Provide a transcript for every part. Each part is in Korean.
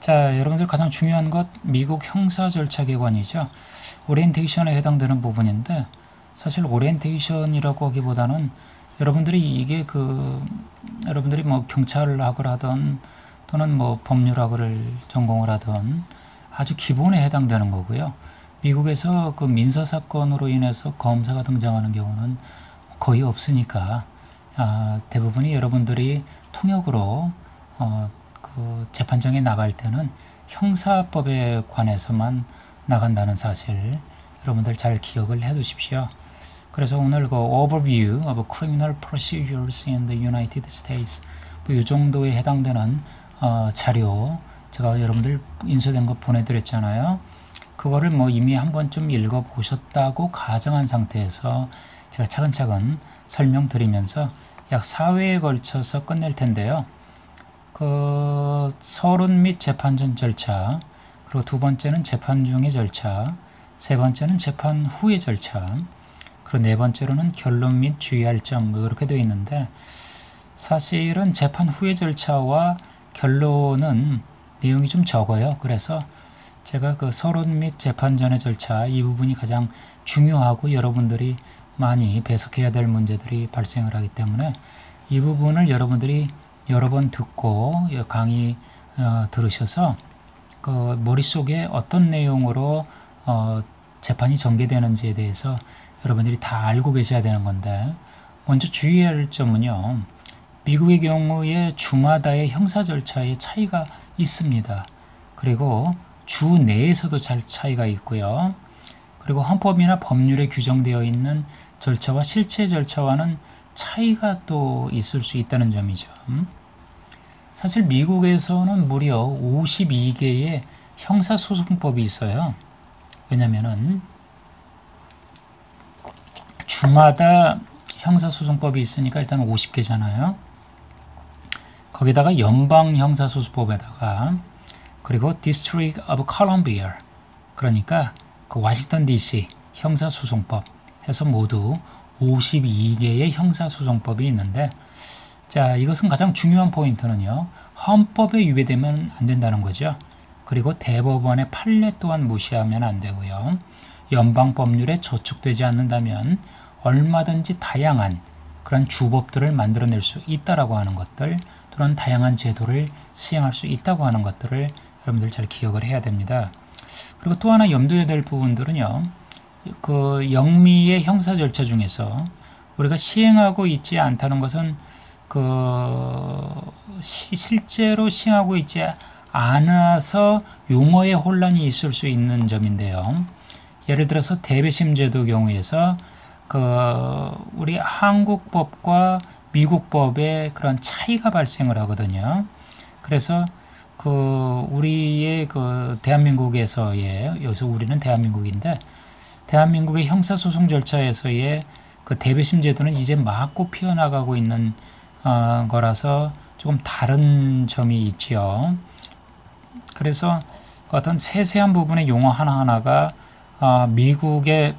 자, 여러분들 가장 중요한 것 미국 형사절차기관이죠. 오리엔테이션에 해당되는 부분인데 사실 오리엔테이션이라고 하기보다는 여러분들이 이게 여러분들이 뭐 경찰학을 하든 또는 뭐 법률학을 전공을 하든 아주 기본에 해당되는 거고요. 미국에서 그 민사사건으로 인해서 검사가 등장하는 경우는 거의 없으니까 대부분이 여러분들이 통역으로 그 재판장에 나갈 때는 형사법에 관해서만 나간다는 사실 여러분들 잘 기억을 해 두십시오. 그래서 오늘 그 Overview of Criminal Procedures in the United States 이 정도에 해당되는 자료 제가 여러분들 인쇄된 거 보내드렸잖아요. 그거를 뭐 이미 한 번쯤 읽어보셨다고 가정한 상태에서 제가 차근차근 설명드리면서 약 4회에 걸쳐서 끝낼 텐데요. 그 서론 및 재판 전 절차, 그리고 두 번째는 재판 중의 절차, 세 번째는 재판 후의 절차, 그리고 네 번째로는 결론 및 주의할 점 이렇게 되어 있는데 사실은 재판 후의 절차와 결론은 내용이 좀 적어요. 그래서 제가 그 서론 및 재판 전의 절차 이 부분이 가장 중요하고 여러분들이 많이 배석해야 될 문제들이 발생을 하기 때문에 이 부분을 여러분들이 여러 번 듣고 강의 들으셔서 그 머릿속에 어떤 내용으로 재판이 전개되는지에 대해서 여러분들이 다 알고 계셔야 되는 건데 먼저 주의할 점은요. 미국의 경우에 주마다의 형사 절차의 차이가 있습니다. 그리고 주 내에서도 차이가 있고요. 그리고 헌법이나 법률에 규정되어 있는 절차와 실제 절차와는 차이가 또 있을 수 있다는 점이죠. 사실 미국에서는 무려 52개의 형사소송법이 있어요. 왜냐면은 주마다 형사소송법이 있으니까 일단 50개잖아요. 거기다가 연방형사소송법에다가 그리고 District of Columbia 그러니까 그 워싱턴 DC 형사소송법 해서 모두 52개의 형사소송법이 있는데 자 이것은 가장 중요한 포인트는요. 헌법에 위배되면 안 된다는 거죠. 그리고 대법원의 판례 또한 무시하면 안 되고요. 연방법률에 저촉되지 않는다면 얼마든지 다양한 그런 주법들을 만들어낼 수 있다라고 하는 것들 또는 다양한 제도를 시행할 수 있다고 하는 것들을 여러분들 잘 기억을 해야 됩니다. 그리고 또 하나 염두해야 될 부분들은요. 그 영미의 형사 절차 중에서 우리가 시행하고 있지 않다는 것은 실제로 시행하고 있지 않아서 용어의 혼란이 있을 수 있는 점인데요. 예를 들어서 대배심 제도 경우에서 우리 한국법과 미국법의 그런 차이가 발생을 하거든요. 그래서 우리의 대한민국에서의 여기서 우리는 대한민국인데 대한민국의 형사소송 절차에서의 그 대배심 제도는 이제 막 꽃 피어나가고 있는 거라서 조금 다른 점이 있지요. 그래서 어떤 세세한 부분의 용어 하나하나가 미국의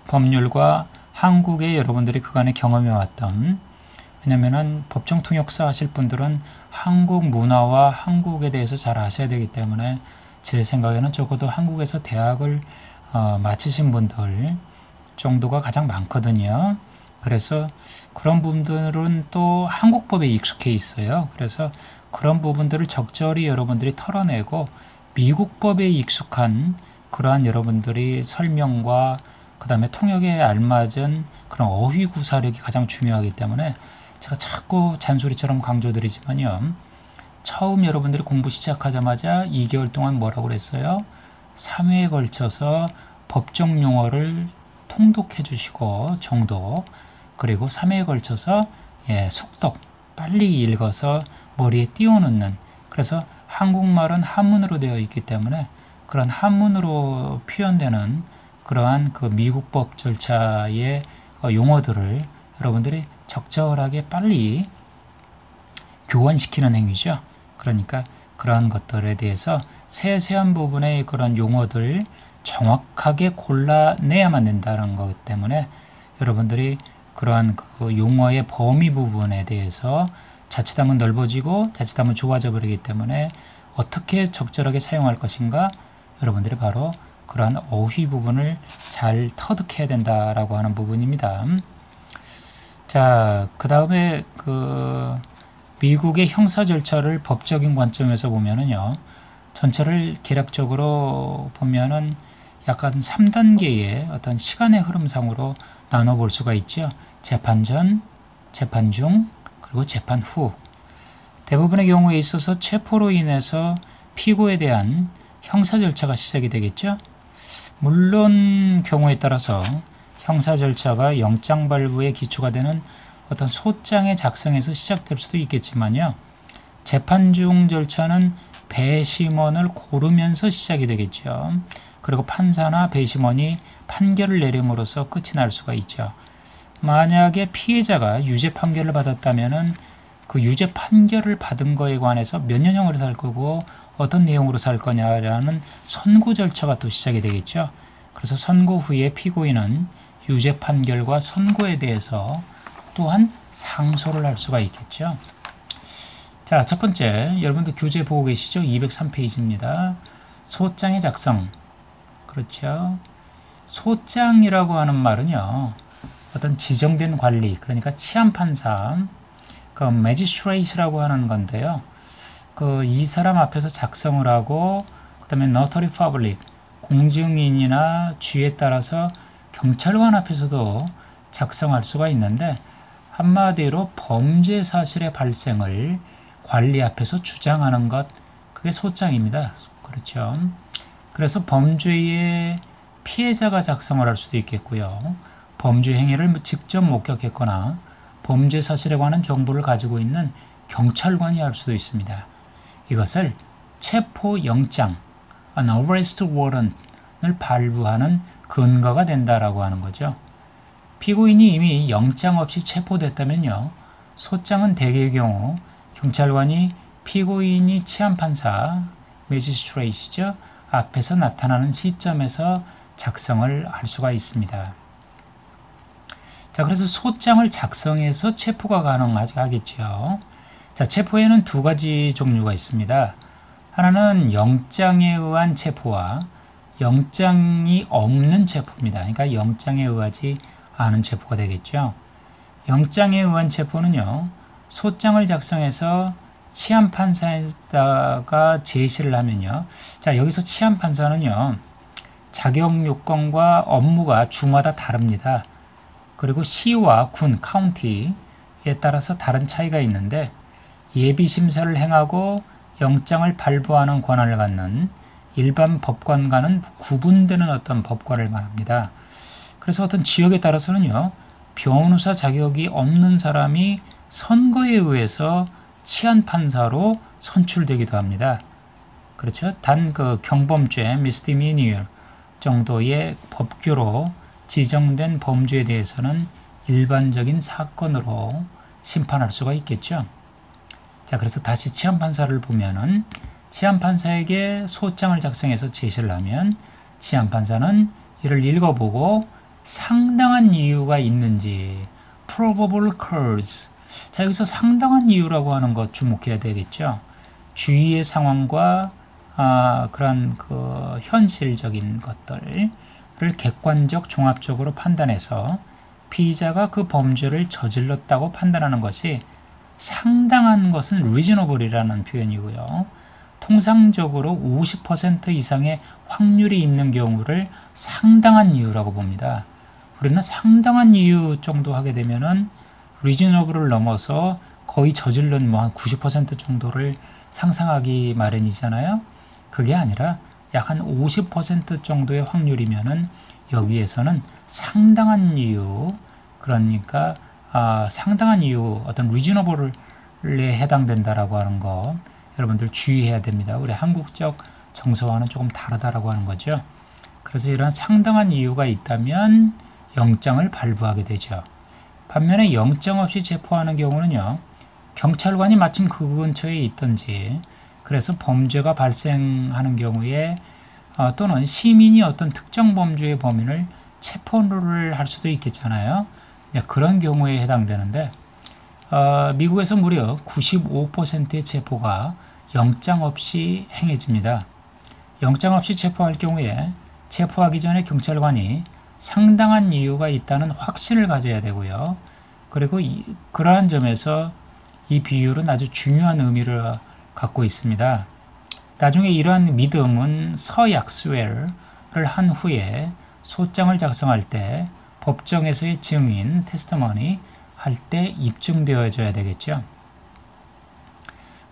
법률과 한국의 여러분들이 그간에 경험해왔던 왜냐면은 법정 통역사 하실 분들은 한국 문화와 한국에 대해서 잘 아셔야 되기 때문에 제 생각에는 적어도 한국에서 대학을 마치신 분들 정도가 가장 많거든요. 그래서 그런 분들은 또 한국법에 익숙해 있어요. 그래서 그런 부분들을 적절히 여러분들이 털어내고 미국법에 익숙한 그러한 여러분들이 설명과 그 다음에 통역에 알맞은 그런 어휘 구사력이 가장 중요하기 때문에 제가 자꾸 잔소리처럼 강조드리지만요. 처음 여러분들이 공부 시작하자마자 2개월 동안 뭐라고 그랬어요? 3회에 걸쳐서 법정 용어를 통독해 주시고 정독 그리고 3회에 걸쳐서 속독 빨리 읽어서 머리에 띄워넣는 그래서 한국말은 한문으로 되어 있기 때문에 그런 한문으로 표현되는 그러한 그 미국법 절차의 용어들을 여러분들이 적절하게 빨리 교환시키는 행위죠. 그러니까 그러한 것들에 대해서 세세한 부분의 그런 용어들 정확하게 골라내야만 된다는 것 때문에 여러분들이 그러한 그 용어의 범위 부분에 대해서 자칫하면 넓어지고 자칫하면 좁아져 버리기 때문에 어떻게 적절하게 사용할 것인가, 여러분들이 바로 그러한 어휘 부분을 잘 터득해야 된다라고 하는 부분입니다. 자, 그 다음에 미국의 형사 절차를 법적인 관점에서 보면은요, 전체를 개략적으로 보면은 약간 3단계의 어떤 시간의 흐름상으로 나눠볼 수가 있죠. 재판 전, 재판 중, 그리고 재판 후. 대부분의 경우에 있어서 체포로 인해서 피고에 대한 형사 절차가 시작이 되겠죠. 물론 경우에 따라서 형사 절차가 영장 발부에 기초가 되는 어떤 소장의 작성에서 시작될 수도 있겠지만요. 재판 중 절차는 배심원을 고르면서 시작이 되겠죠. 그리고 판사나 배심원이 판결을 내림으로써 끝이 날 수가 있죠. 만약에 피해자가 유죄 판결을 받았다면은 그 유죄 판결을 받은 거에 관해서 몇 년형으로 살 거고 어떤 내용으로 살 거냐라는 선고 절차가 또 시작이 되겠죠. 그래서 선고 후에 피고인은 유죄 판결과 선고에 대해서 또한 상소를 할 수가 있겠죠. 자, 첫 번째, 여러분들 교재 보고 계시죠? 203페이지입니다. 소장의 작성. 그렇죠. 소장이라고 하는 말은요, 어떤 지정된 관리, 그러니까 치안판사, 매지스트레이트라고 하는 건데요. 이 사람 앞에서 작성을 하고, 그 다음에 notary public, 공증인이나 쥐에 따라서 경찰관 앞에서도 작성할 수가 있는데, 한마디로 범죄 사실의 발생을 관리 앞에서 주장하는 것, 그게 소장입니다. 그렇죠. 그래서 범죄의 피해자가 작성을 할 수도 있겠고요. 범죄 행위를 직접 목격했거나 범죄 사실에 관한 정보를 가지고 있는 경찰관이 할 수도 있습니다. 이것을 체포영장, an arrest warrant을 발부하는 근거가 된다라고 하는 거죠. 피고인이 이미 영장 없이 체포됐다면요, 소장은 대개의 경우 경찰관이 피고인이 치안판사, 매지스트레이트죠, 앞에서 나타나는 시점에서 작성을 할 수가 있습니다. 자, 그래서 소장을 작성해서 체포가 가능하겠죠. 자, 체포에는 두 가지 종류가 있습니다. 하나는 영장에 의한 체포와 영장이 없는 체포입니다. 그러니까 영장에 의하지 않은 체포가 되겠죠. 영장에 의한 체포는요, 소장을 작성해서 치안판사에다가 제시를 하면요. 자, 여기서 치안판사는요, 자격 요건과 업무가 주마다 다릅니다. 그리고 시와 군, 카운티에 따라서 다른 차이가 있는데, 예비심사를 행하고 영장을 발부하는 권한을 갖는 일반 법관과는 구분되는 어떤 법관을 말합니다. 그래서 어떤 지역에 따라서는요, 변호사 자격이 없는 사람이 선거에 의해서 치안판사로 선출되기도 합니다. 그렇죠? 단 경범죄, misdemeanor 정도의 법규로 지정된 범죄에 대해서는 일반적인 사건으로 심판할 수가 있겠죠. 자, 그래서 다시 치안판사를 보면은 치안판사에게 소장을 작성해서 제시를 하면 치안판사는 이를 읽어보고 상당한 이유가 있는지, probable cause. 자, 여기서 상당한 이유라고 하는 것 주목해야 되겠죠. 주위의 상황과 그런 현실적인 것들을 객관적 종합적으로 판단해서 피의자가 그 범죄를 저질렀다고 판단하는 것이 상당한 것은 reasonable이라는 표현이고요. 통상적으로 50% 이상의 확률이 있는 경우를 상당한 이유라고 봅니다. 우리는 상당한 이유 정도 하게 되면은 reasonable을 넘어서 거의 저질른 한 90% 정도를 상상하기 마련이잖아요. 그게 아니라 약 한 50% 정도의 확률이면은 여기에서는 상당한 이유, 그러니까 상당한 이유, 어떤 reasonable에 해당된다라고 하는 거 여러분들 주의해야 됩니다. 우리 한국적 정서와는 조금 다르다라고 하는 거죠. 그래서 이런 상당한 이유가 있다면 영장을 발부하게 되죠. 반면에 영장 없이 체포하는 경우는요, 경찰관이 마침 그 근처에 있든지, 그래서 범죄가 발생하는 경우에 또는 시민이 어떤 특정 범죄의 범인을 체포를 할 수도 있겠잖아요. 그런 경우에 해당되는데, 미국에서 무려 95%의 체포가 영장 없이 행해집니다. 영장 없이 체포할 경우에 체포하기 전에 경찰관이 상당한 이유가 있다는 확신을 가져야 되고요. 그리고 그러한 점에서 이 비율은 아주 중요한 의미를 갖고 있습니다. 나중에 이러한 믿음은 서약스웰을 한 후에 소장을 작성할 때 법정에서의 증인, 테스트머니 할 때 입증되어져야 되겠죠.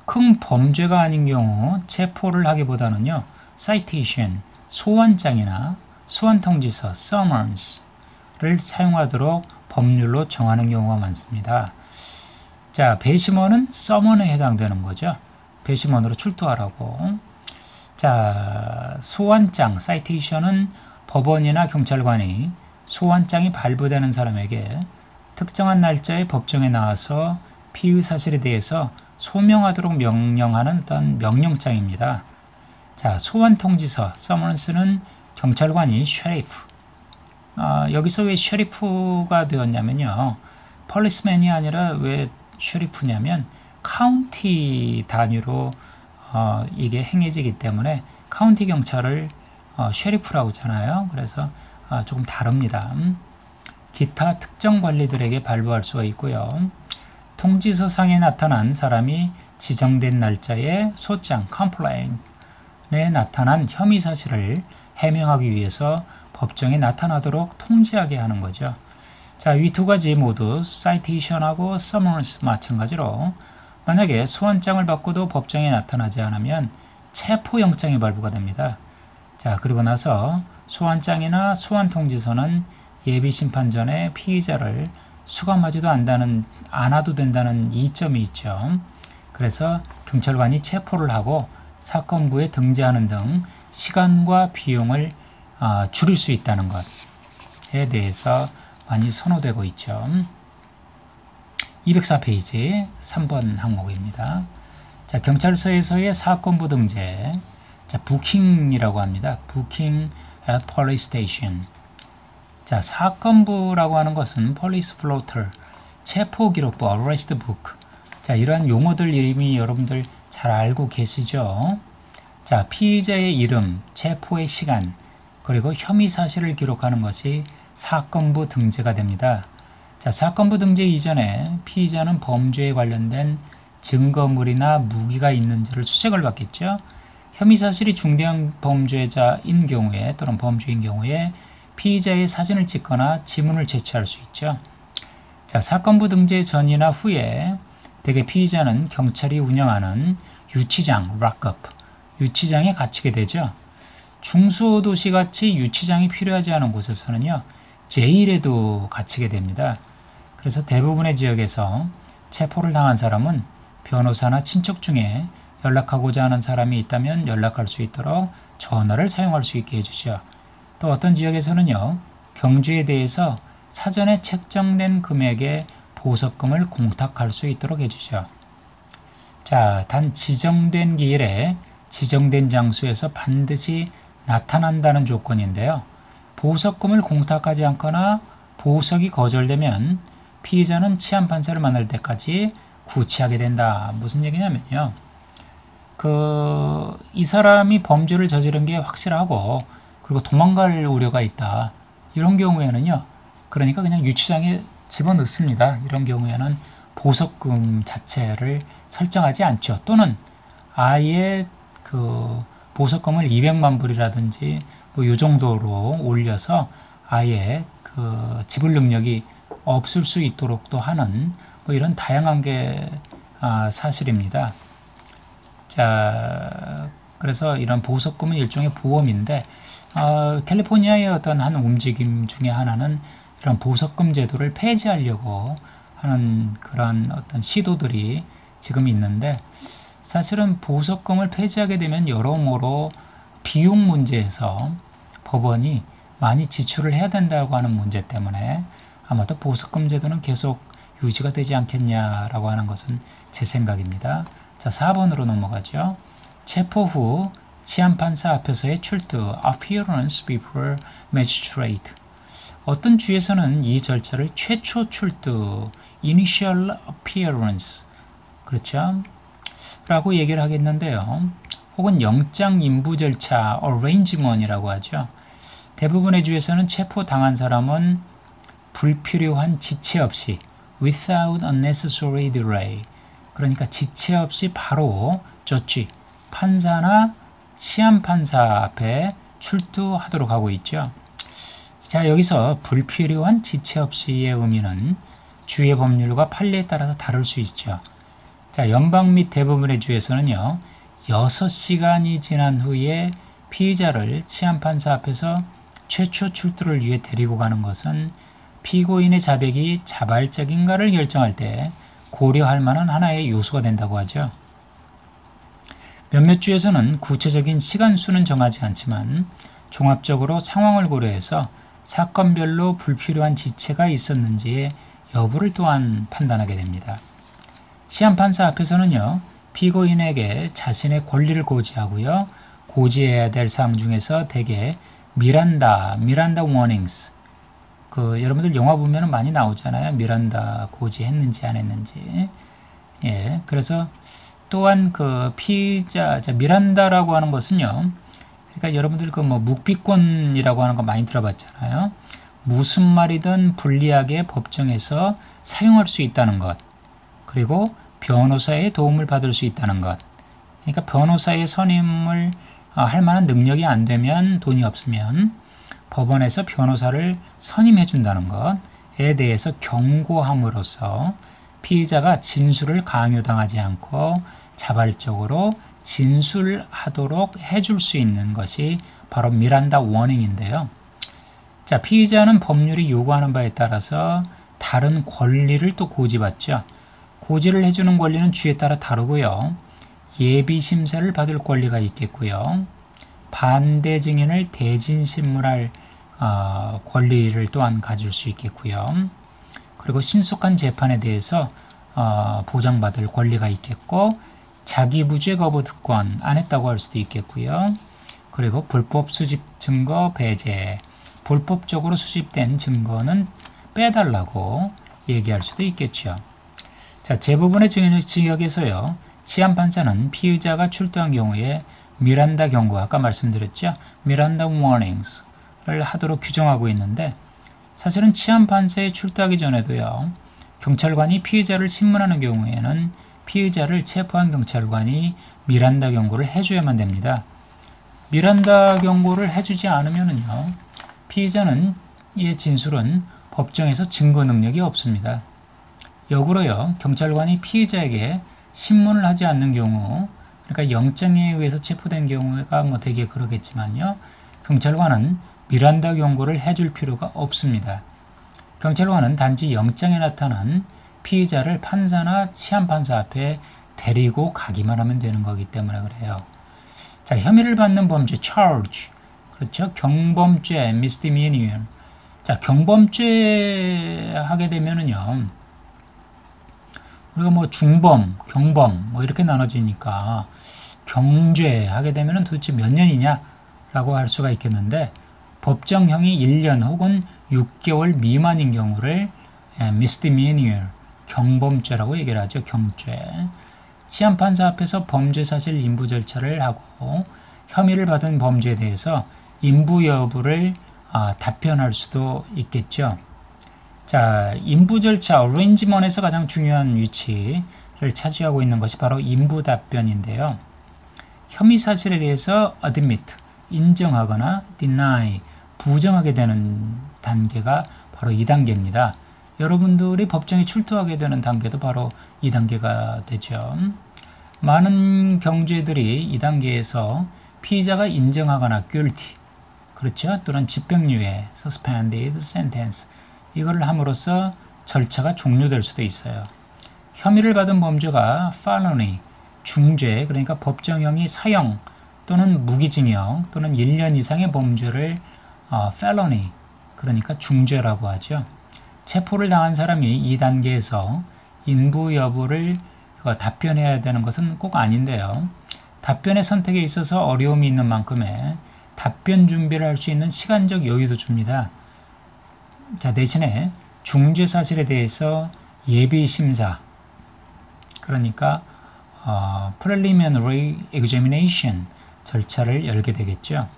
큰 범죄가 아닌 경우 체포를 하기보다는요. citation, 소환장이나 소환통지서, summon스를 사용하도록 법률로 정하는 경우가 많습니다. 자, 배심원은 summon에 해당되는 거죠. 배심원으로 출두하라고. 자, 소환장, citation은 법원이나 경찰관이 소환장이 발부되는 사람에게 특정한 날짜에 법정에 나와서 피의 사실에 대해서 소명하도록 명령하는 어떤 명령장입니다. 자, 소환 통지서, 서먼스는 경찰관이 셰리프. 여기서 왜 셰리프가 되었냐면요. 폴리스맨이 아니라 왜 셰리프냐면 카운티 단위로 이게 행해지기 때문에 카운티 경찰을 셰리프라고 하잖아요. 그래서 조금 다릅니다. 기타 특정 관리들에게 발부할 수가 있고요. 통지서상에 나타난 사람이 지정된 날짜에 소장, 컴플레인에 나타난 혐의 사실을 해명하기 위해서 법정에 나타나도록 통지하게 하는 거죠. 자, 이 두 가지 모두 citation하고 summons 마찬가지로 만약에 소환장을 받고도 법정에 나타나지 않으면 체포영장이 발부가 됩니다. 자, 그리고 나서 소환장이나 소환통지서는 예비심판 전에 피의자를 수감하지도 않아도 된다는 이점이 있죠. 그래서 경찰관이 체포를 하고 사건부에 등재하는 등 시간과 비용을 줄일 수 있다는 것에 대해서 많이 선호되고 있죠. 204페이지 3번 항목입니다. 자, 경찰서에서의 사건부 등재. 자, 부킹이라고 합니다. Booking at police station. 자, 사건부라고 하는 것은 police floater, 체포기록부, arrest book. 자, 이러한 용어들 이미 여러분들 잘 알고 계시죠? 자, 피의자의 이름, 체포의 시간, 그리고 혐의 사실을 기록하는 것이 사건부 등재가 됩니다. 자, 사건부 등재 이전에 피의자는 범죄에 관련된 증거물이나 무기가 있는지를 수색을 받겠죠. 혐의 사실이 중대한 범죄자인 경우에 또는 범죄인 경우에 피의자의 사진을 찍거나 지문을 제출할 수 있죠. 자, 사건부 등재 전이나 후에 대개 피의자는 경찰이 운영하는 유치장, 락업, 유치장에 갇히게 되죠. 중소도시같이 유치장이 필요하지 않은 곳에서는요. 제일에도 갇히게 됩니다. 그래서 대부분의 지역에서 체포를 당한 사람은 변호사나 친척 중에 연락하고자 하는 사람이 있다면 연락할 수 있도록 전화를 사용할 수 있게 해주죠. 또 어떤 지역에서는요. 경주에 대해서 사전에 책정된 금액의 보석금을 공탁할 수 있도록 해주죠. 자, 단 지정된 기일에 지정된 장소에서 반드시 나타난다는 조건인데요. 보석금을 공탁하지 않거나 보석이 거절되면 피의자는 치안판사를 만날 때까지 구치하게 된다. 무슨 얘기냐면요. 이 사람이 범죄를 저지른 게 확실하고 그리고 도망갈 우려가 있다. 이런 경우에는요. 그러니까 그냥 유치장에 집어넣습니다. 이런 경우에는 보석금 자체를 설정하지 않죠. 또는 아예 그 보석금을 200만 불이라든지 뭐 이 정도로 올려서 아예 그 지불 능력이 없을 수 있도록 또 하는 뭐 이런 다양한 게 사실입니다. 자, 그래서 이런 보석금은 일종의 보험인데 캘리포니아의 어떤 한 움직임 중에 하나는 이런 보석금 제도를 폐지하려고 하는 그런 어떤 시도들이 지금 있는데 사실은 보석금을 폐지하게 되면 여러모로 비용 문제에서 법원이 많이 지출을 해야 된다고 하는 문제 때문에 아마도 보석금 제도는 계속 유지가 되지 않겠냐라고 하는 것은 제 생각입니다. 자, 4번으로 넘어가죠. 체포 후 치안판사 앞에서의 출두, appearance before magistrate. 어떤 주에서는 이 절차를 최초 출두, initial appearance. 그렇죠? 라고 얘기를 하겠는데요. 혹은 영장 인부 절차 arrangement이라고 하죠. 대부분의 주에서는 체포당한 사람은 불필요한 지체 없이 without unnecessary delay, 그러니까 지체 없이 바로 저지 판사나 치안판사 앞에 출두하도록 하고 있죠. 자, 여기서 불필요한 지체 없이의 의미는 주의 법률과 판례에 따라서 다를 수 있죠. 자, 연방 및 대부분의 주에서는요, 6시간이 지난 후에 피의자를 치안판사 앞에서 최초 출두를 위해 데리고 가는 것은 피고인의 자백이 자발적인가를 결정할 때 고려할 만한 하나의 요소가 된다고 하죠. 몇몇 주에서는 구체적인 시간수는 정하지 않지만 종합적으로 상황을 고려해서 사건별로 불필요한 지체가 있었는지의 여부를 또한 판단하게 됩니다. 치안판사 앞에서는요, 피고인에게 자신의 권리를 고지하고요, 고지해야 될 사항 중에서 대개 미란다 워닝스, 여러분들 영화 보면 많이 나오잖아요. 미란다 고지했는지 안 했는지. 예, 그래서 또한 피의자, 미란다라고 하는 것은요, 그러니까 여러분들 묵비권이라고 하는 거 많이 들어봤잖아요. 무슨 말이든 불리하게 법정에서 사용할 수 있다는 것, 그리고 변호사의 도움을 받을 수 있다는 것. 그러니까 변호사의 선임을 할 만한 능력이 안 되면, 돈이 없으면 법원에서 변호사를 선임해 준다는 것에 대해서 경고함으로써 피의자가 진술을 강요당하지 않고 자발적으로 진술하도록 해줄 수 있는 것이 바로 미란다 워닝인데요. 자, 피의자는 법률이 요구하는 바에 따라서 다른 권리를 또 고지받죠. 고지를 해주는 권리는 주에 따라 다르고요. 예비 심사를 받을 권리가 있겠고요. 반대 증인을 대진 신문할 권리를 또한 가질 수 있겠고요. 그리고 신속한 재판에 대해서 보장받을 권리가 있겠고, 자기 무죄 거부 특권 안 했다고 할 수도 있겠고요. 그리고 불법 수집 증거 배제, 불법적으로 수집된 증거는 빼달라고 얘기할 수도 있겠죠. 자, 대부분의 지역에서요, 치안판사는 피의자가 출두한 경우에 미란다 경고, 아까 말씀드렸죠, 미란다 워닝스를 하도록 규정하고 있는데, 사실은 치안판사에 출두하기 전에도요, 경찰관이 피의자를 신문하는 경우에는 피의자를 체포한 경찰관이 미란다 경고를 해줘야만 됩니다. 미란다 경고를 해주지 않으면요, 피의자는 이 진술은 법정에서 증거 능력이 없습니다. 역으로요, 경찰관이 피의자에게 신문을 하지 않는 경우, 그러니까 영장에 의해서 체포된 경우가 되게 그러겠지만요, 경찰관은 미란다 경고를 해줄 필요가 없습니다. 경찰관은 단지 영장에 나타난 피의자를 판사나 치안판사 앞에 데리고 가기만 하면 되는 거기 때문에 그래요. 자, 혐의를 받는 범죄, charge. 그렇죠? 경범죄, misdemeanor. 자, 경범죄 하게 되면은요, 우리가 중범, 경범, 이렇게 나눠지니까, 경죄 하게 되면은 도대체 몇 년이냐? 라고 할 수가 있겠는데, 법정형이 1년 혹은 6개월 미만인 경우를 misdemeanor, 경범죄라고 얘기를 하죠. 경죄. 치안판사 앞에서 범죄 사실 인부 절차를 하고 혐의를 받은 범죄에 대해서 인부 여부를 답변할 수도 있겠죠. 자, 인부 절차, arrangement에서 가장 중요한 위치를 차지하고 있는 것이 바로 인부 답변인데요. 혐의 사실에 대해서 admit, 인정하거나 deny, 부정하게 되는 단계가 바로 2단계입니다. 여러분들이 법정에 출두하게 되는 단계도 바로 2단계가 되죠. 많은 경죄들이 2단계에서 피의자가 인정하거나 guilty, 그렇죠? 또는 집행유예, suspended sentence, 이거를 함으로써 절차가 종료될 수도 있어요. 혐의를 받은 범죄가 felony, 중죄, 그러니까 법정형이 사형 또는 무기징역 또는 1년 이상의 범죄를 felony, 그러니까 중죄라고 하죠. 체포를 당한 사람이 2단계에서 인부 여부를 답변해야 되는 것은 꼭 아닌데요. 답변의 선택에 있어서 어려움이 있는 만큼의 답변 준비를 할 수 있는 시간적 여유도 줍니다. 자, 대신에 중죄 사실에 대해서 예비 심사, 그러니까 preliminary examination 절차를 열게 되겠죠.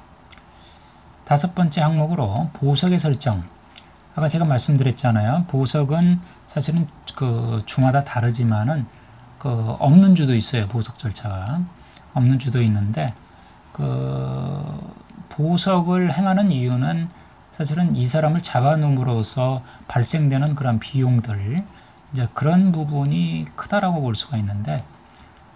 다섯 번째 항목으로 보석의 설정. 아까 제가 말씀드렸잖아요. 보석은 사실은 그 주마다 다르지만은 그 없는 주도 있어요. 보석 절차가 없는 주도 있는데 그 보석을 행하는 이유는 사실은 이 사람을 잡아놓음으로써 발생되는 그런 비용들 이제 그런 부분이 크다라고 볼 수가 있는데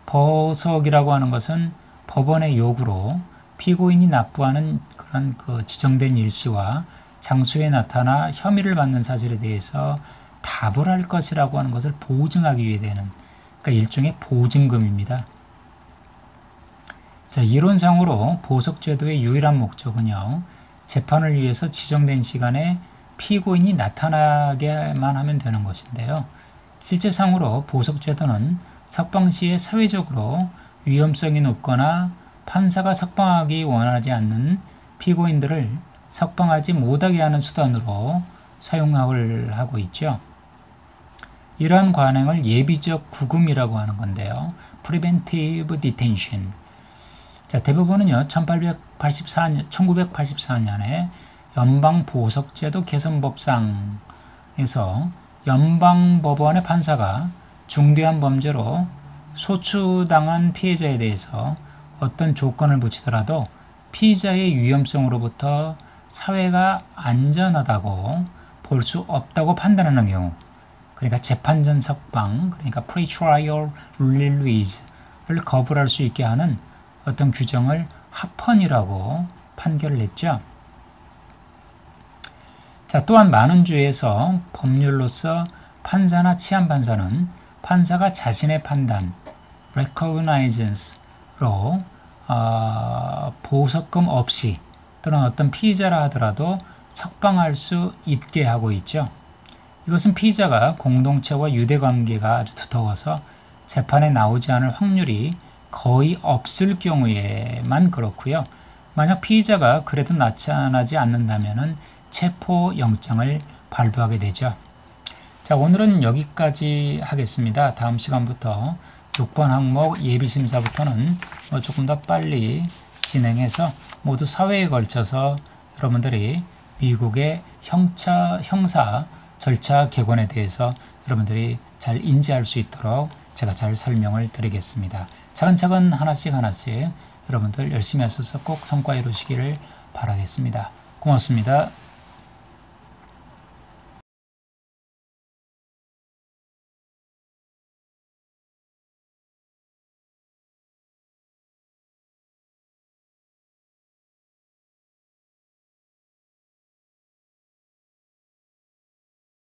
보석이라고 하는 것은 법원의 요구로 피고인이 납부하는 그런 그 지정된 일시와 장소에 나타나 혐의를 받는 사실에 대해서 답을 할 것이라고 하는 것을 보증하기 위해 되는 그러니까 일종의 보증금입니다. 자, 이론상으로 보석제도의 유일한 목적은요. 재판을 위해서 지정된 시간에 피고인이 나타나게만 하면 되는 것인데요. 실제상으로 보석제도는 석방 시에 사회적으로 위험성이 높거나 판사가 석방하기 원하지 않는 피고인들을 석방하지 못하게 하는 수단으로 사용을 하고 있죠. 이러한 관행을 예비적 구금이라고 하는 건데요. Preventive Detention. 자, 대법원은요, 1984년에 연방보석제도 개선법상에서 연방법원의 판사가 중대한 범죄로 소추당한 피해자에 대해서 어떤 조건을 붙이더라도 피의자의 위험성으로부터 사회가 안전하다고 볼 수 없다고 판단하는 경우, 그러니까 재판 전 석방, 그러니까 pre-trial release를 거부할 수 있게 하는 어떤 규정을 합헌이라고 판결을 했죠. 자, 또한 많은 주에서 법률로서 판사나 치안판사는 판사가 자신의 판단, recognizance로 보석금 없이 또는 어떤 피의자라 하더라도 석방할 수 있게 하고 있죠. 이것은 피의자가 공동체와 유대관계가 아주 두터워서 재판에 나오지 않을 확률이 거의 없을 경우에만 그렇고요. 만약 피의자가 그래도 나타나지 않는다면 체포영장을 발부하게 되죠. 자, 오늘은 여기까지 하겠습니다. 다음 시간부터 6번 항목 예비심사부터는 조금 더 빨리 진행해서 모두 사회에 걸쳐서 여러분들이 미국의 형사 절차 개관에 대해서 여러분들이 잘 인지할 수 있도록 제가 잘 설명을 드리겠습니다. 차근차근 하나씩 여러분들 열심히 하셔서 꼭 성과 이루시기를 바라겠습니다. 고맙습니다.